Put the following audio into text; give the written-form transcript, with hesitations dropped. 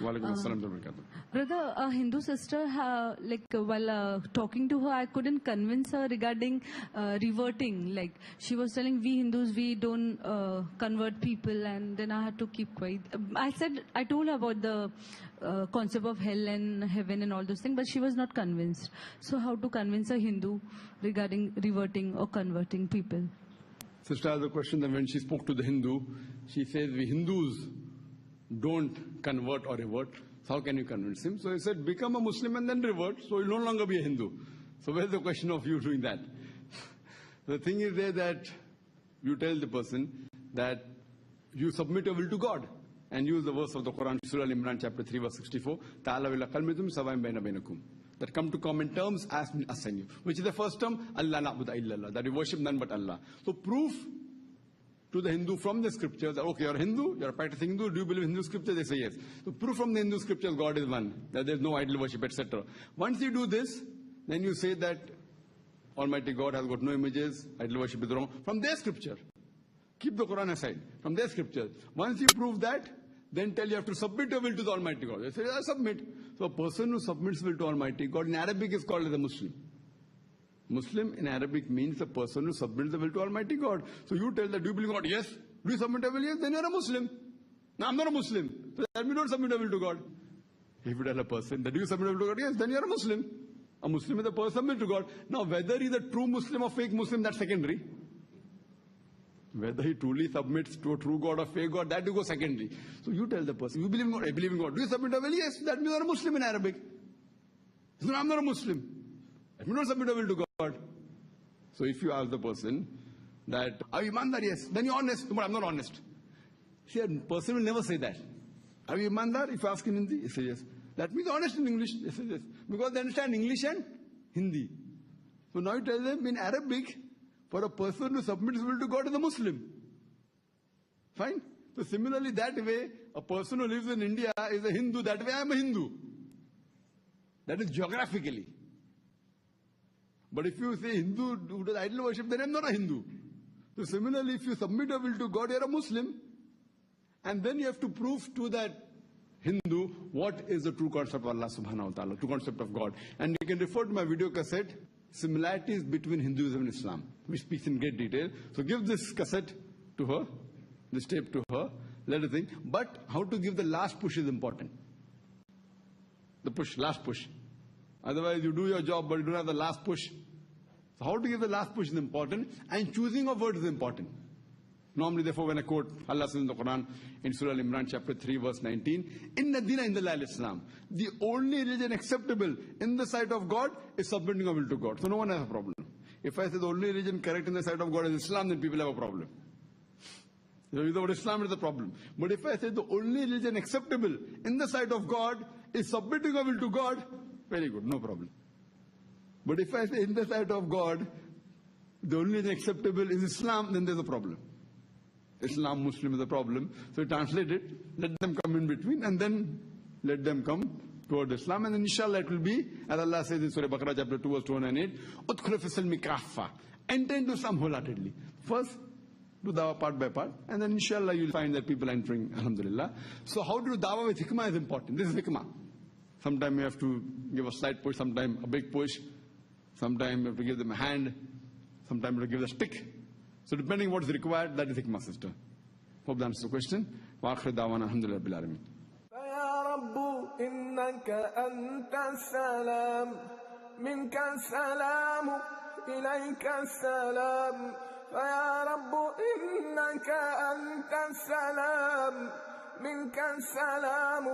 Walaikum assalam wa barakatuh. Brother, a Hindu sister, while talking to her, I couldn't convince her regarding reverting. Like, she was telling, we Hindus, we don't convert people, and then I had to keep quiet. I told her about the concept of hell and heaven and all those things, but she was not convinced. So how to convince a Hindu regarding reverting or converting people? Sister has a question that when she spoke to the Hindu, she says, we Hindus don't convert or revert. So how can you convince him? So he said, become a Muslim and then revert, so you'll no longer be a Hindu. So where's the question of you doing that? The thing is there that you tell the person that you submit your will to God and use the verse of the Quran, Surah Al-Imran, chapter 3, verse 64, Ta'ala qalmitum sawa'in baina bainakum. That come to common terms as us and you. Which is the first term, Allah na'budu illallah, that we worship none but Allah. So proof to the Hindu from the scriptures that, okay, you're a Hindu, you're a practicing Hindu, do you believe in Hindu scripture? They say yes. So proof from the Hindu scriptures God is one, that there's no idol worship, etc. Once you do this, then you say that Almighty God has got no images, idol worship is wrong. From their scripture. Keep the Quran aside. From their scripture. Once you prove that, then tell you have to submit your will to the Almighty God. They say, I submit. So a person who submits will to Almighty God in Arabic is called as a Muslim. Muslim in Arabic means a person who submits the will to Almighty God. So you tell that, do you believe in God? Yes. Do you submit your will? Yes. Then you're a Muslim. No, I'm not a Muslim. So that means don't submit your will to God. If you tell a person that, do you submit your will to God? Yes. Then you're a Muslim. A Muslim is a person submit to God. Now whether he's a true Muslim or fake Muslim, that's secondary. Whether he truly submits to a true God or fake God, that will go secondary. So you tell the person, you believe in God, I believe in God. Do you submit your will? Yes. That means you're a Muslim in Arabic. So I'm not a Muslim. That means don't submit your will to God. So if you ask the person that, are you Imandar? Yes. Then you're honest. But I'm not honest. See, a person will never say that. Are you Imandar? If you ask in Hindi, he says yes. That means honest in English. He says yes. Because they understand English and Hindi. So now you tell them in Arabic, for a person who submits will to God is a Muslim. Fine? So similarly, that way, a person who lives in India is a Hindu. That way I am a Hindu. That is geographically. But if you say Hindu who does idol worship, then I am not a Hindu. So similarly, if you submit your will to God, you are a Muslim. And then you have to prove to that Hindu what is the true concept of Allah subhanahu wa ta'ala, true concept of God. And you can refer to my video cassette, Similarities Between Hinduism and Islam, which speaks in great detail. So give this cassette to her, this tape to her, let her think. But how to give the last push is important. The push, last push. Otherwise you do your job but you don't have the last push. So how to give the last push is important, and choosing of words is important. Normally, therefore, when I quote, Allah says in the Quran, in Surah Al-Imran, chapter 3, verse 19, Inna dina indallah al-Islam. The only religion acceptable in the sight of God is submitting our will to God. So no one has a problem. If I say the only religion correct in the sight of God is Islam, then people have a problem. So the word Islam is the problem. But if I say the only religion acceptable in the sight of God is submitting our will to God, very good, no problem. But if I say in the sight of God, the only religion acceptable is Islam, then there's a problem. Islam, Muslim is a problem. So we translate it, let them come in between, and then let them come toward Islam. And then inshallah it will be, as Allah says in Surah Baqarah chapter 2 verse 208, Udkhulu fi silmi kaffa. Enter into Islam wholeheartedly. First, do dawah part by part, and then inshallah you'll find that people are entering, alhamdulillah. So how to do dawah with hikmah is important. This is hikmah. Sometimes you have to give a slight push, sometimes a big push, sometimes you have to give them a hand, sometimes you have to give them a stick. So depending what is required, that is hikmah, sister. Hope that answers the question. Wa akhir da'wana alhamdulillah bil alamin. Ya Rabbu innaka anta salam minka salam ilayka salam. Ya Rabbu innaka anta salam minka salam.